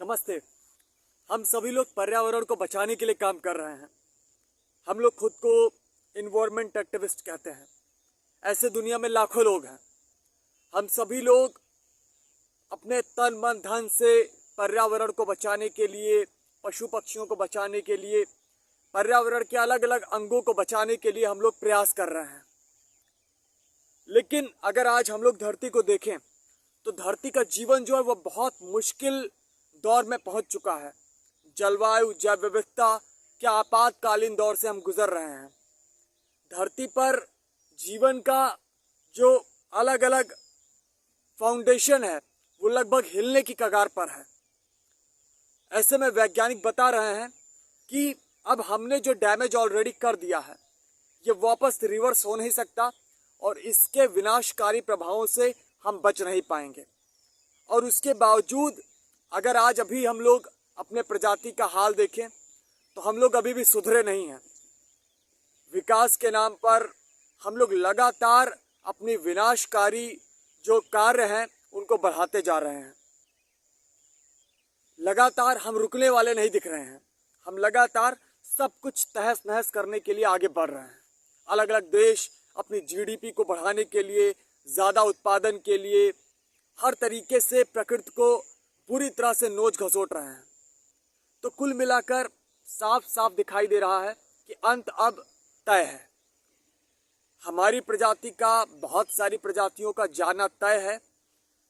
नमस्ते। हम सभी लोग पर्यावरण को बचाने के लिए काम कर रहे हैं। हम लोग खुद को इन्वायरमेंट एक्टिविस्ट कहते हैं। ऐसे दुनिया में लाखों लोग हैं। हम सभी लोग अपने तन मन धन से पर्यावरण को बचाने के लिए, पशु पक्षियों को बचाने के लिए, पर्यावरण के अलग अलग अंगों को बचाने के लिए हम लोग प्रयास कर रहे हैं। लेकिन अगर आज हम लोग धरती को देखें तो धरती का जीवन जो है वह बहुत मुश्किल दौर में पहुंच चुका है। जलवायु, जैव विविधता के आपातकालीन दौर से हम गुजर रहे हैं। धरती पर जीवन का जो अलग अलग फाउंडेशन है वो लगभग हिलने की कगार पर है। ऐसे में वैज्ञानिक बता रहे हैं कि अब हमने जो डैमेज ऑलरेडी कर दिया है ये वापस रिवर्स हो नहीं सकता और इसके विनाशकारी प्रभावों से हम बच नहीं पाएंगे। और उसके बावजूद अगर आज अभी हम लोग अपने प्रजाति का हाल देखें तो हम लोग अभी भी सुधरे नहीं हैं। विकास के नाम पर हम लोग लगातार अपनी विनाशकारी जो कार्य हैं उनको बढ़ाते जा रहे हैं। लगातार हम रुकने वाले नहीं दिख रहे हैं। हम लगातार सब कुछ तहस नहस करने के लिए आगे बढ़ रहे हैं। अलग अलग देश अपनी जीडीपी को बढ़ाने के लिए, ज़्यादा उत्पादन के लिए हर तरीके से प्रकृति को पूरी तरह से नोच घसोट रहे हैं। तो कुल मिलाकर साफ साफ दिखाई दे रहा है कि अंत अब तय है। हमारी प्रजाति का, बहुत सारी प्रजातियों का जाना तय है।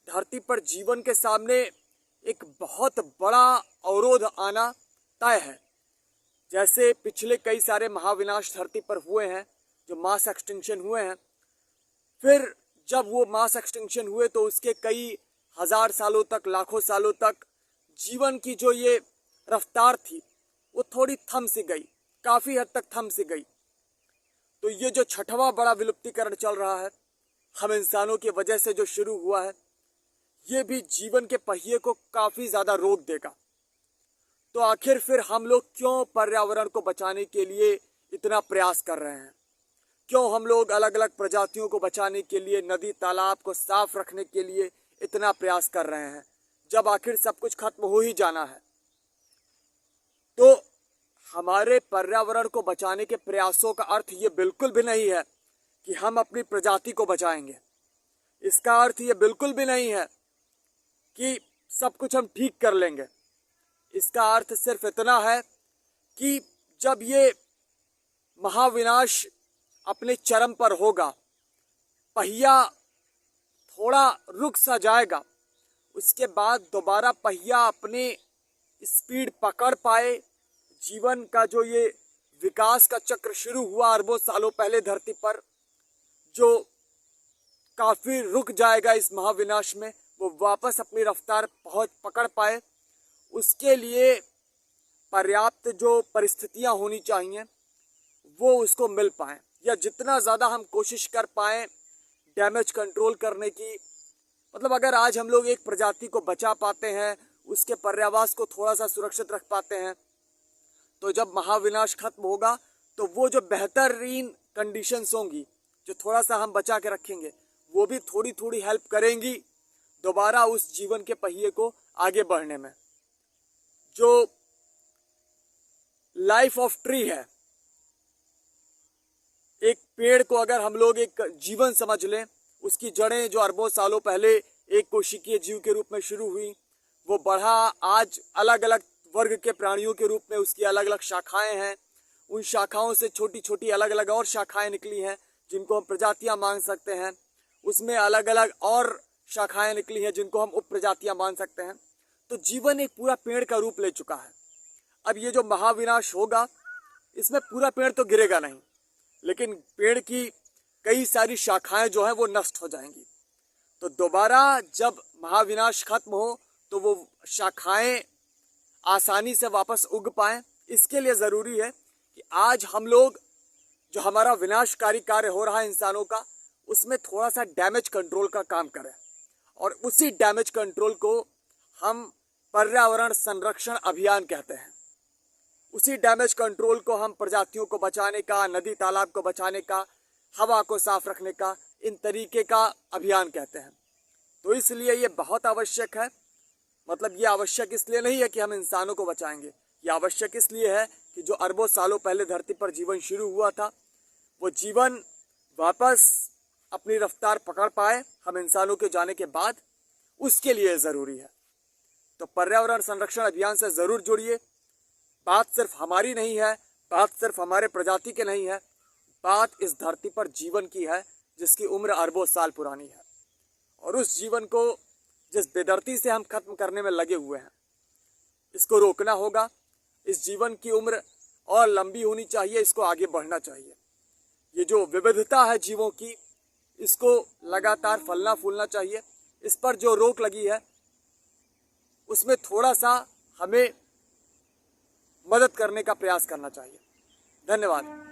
धरती पर जीवन के सामने एक बहुत बड़ा अवरोध आना तय है। जैसे पिछले कई सारे महाविनाश धरती पर हुए हैं, जो मास एक्सटिंक्शन हुए हैं, फिर जब वो मास एक्सटिंक्शन हुए तो उसके कई हजार सालों तक, लाखों सालों तक जीवन की जो ये रफ्तार थी वो थोड़ी थम सी गई, काफ़ी हद तक थम सी गई। तो ये जो छठवां बड़ा विलुप्तीकरण चल रहा है हम इंसानों की वजह से जो शुरू हुआ है, ये भी जीवन के पहिए को काफ़ी ज़्यादा रोक देगा। तो आखिर फिर हम लोग क्यों पर्यावरण को बचाने के लिए इतना प्रयास कर रहे हैं? क्यों हम लोग अलग अलग प्रजातियों को बचाने के लिए, नदी तालाब को साफ रखने के लिए इतना प्रयास कर रहे हैं, जब आखिर सब कुछ खत्म हो ही जाना है? तो हमारे पर्यावरण को बचाने के प्रयासों का अर्थ ये बिल्कुल भी नहीं है कि हम अपनी प्रजाति को बचाएंगे। इसका अर्थ ये बिल्कुल भी नहीं है कि सब कुछ हम ठीक कर लेंगे। इसका अर्थ सिर्फ इतना है कि जब ये महाविनाश अपने चरम पर होगा, पहिया थोड़ा रुक सा जाएगा, उसके बाद दोबारा पहिया अपने स्पीड पकड़ पाए, जीवन का जो ये विकास का चक्र शुरू हुआ अरबों सालों पहले धरती पर, जो काफ़ी रुक जाएगा इस महाविनाश में, वो वापस अपनी रफ्तार पकड़ पाए, उसके लिए पर्याप्त जो परिस्थितियां होनी चाहिए वो उसको मिल पाएँ। या जितना ज़्यादा हम कोशिश कर पाएँ डैमेज कंट्रोल करने की, मतलब अगर आज हम लोग एक प्रजाति को बचा पाते हैं, उसके पर्यावास को थोड़ा सा सुरक्षित रख पाते हैं, तो जब महाविनाश खत्म होगा तो वो जो बेहतरीन कंडीशंस होंगी, जो थोड़ा सा हम बचा के रखेंगे, वो भी थोड़ी थोड़ी हेल्प करेंगी दोबारा उस जीवन के पहिए को आगे बढ़ने में। जो लाइफ ऑफ ट्री है, एक पेड़ को अगर हम लोग एक जीवन समझ लें, उसकी जड़ें जो अरबों सालों पहले एक कोशिकीय जीव के रूप में शुरू हुई, वो बढ़ा, आज अलग अलग वर्ग के प्राणियों के रूप में उसकी अलग अलग शाखाएं हैं। उन शाखाओं से छोटी छोटी अलग अलग और शाखाएं निकली हैं जिनको हम प्रजातियां मान सकते हैं। उसमें अलग अलग और शाखाएं निकली हैं जिनको हम उप प्रजातियां मान सकते हैं। तो जीवन एक पूरा पेड़ का रूप ले चुका है। अब ये जो महाविनाश होगा इसमें पूरा पेड़ तो गिरेगा नहीं, लेकिन पेड़ की कई सारी शाखाएं जो हैं वो नष्ट हो जाएंगी। तो दोबारा जब महाविनाश खत्म हो तो वो शाखाएं आसानी से वापस उग पाएं। इसके लिए ज़रूरी है कि आज हम लोग जो हमारा विनाशकारी कार्य हो रहा है इंसानों का, उसमें थोड़ा सा डैमेज कंट्रोल का काम करें। और उसी डैमेज कंट्रोल को हम पर्यावरण संरक्षण अभियान कहते हैं। उसी डैमेज कंट्रोल को हम प्रजातियों को बचाने का, नदी तालाब को बचाने का, हवा को साफ रखने का, इन तरीके का अभियान कहते हैं। तो इसलिए ये बहुत आवश्यक है। मतलब ये आवश्यक इसलिए नहीं है कि हम इंसानों को बचाएंगे, ये आवश्यक इसलिए है कि जो अरबों सालों पहले धरती पर जीवन शुरू हुआ था वो जीवन वापस अपनी रफ्तार पकड़ पाए हम इंसानों के जाने के बाद, उसके लिए ज़रूरी है। तो पर्यावरण संरक्षण अभियान से ज़रूर जुड़िए। बात सिर्फ हमारी नहीं है, बात सिर्फ हमारे प्रजाति के नहीं है, बात इस धरती पर जीवन की है जिसकी उम्र अरबों साल पुरानी है। और उस जीवन को जिस बेदर्दी से हम खत्म करने में लगे हुए हैं, इसको रोकना होगा। इस जीवन की उम्र और लंबी होनी चाहिए, इसको आगे बढ़ना चाहिए। ये जो विविधता है जीवों की, इसको लगातार फलना फूलना चाहिए। इस पर जो रोक लगी है उसमें थोड़ा सा हमें मदद करने का प्रयास करना चाहिए। धन्यवाद।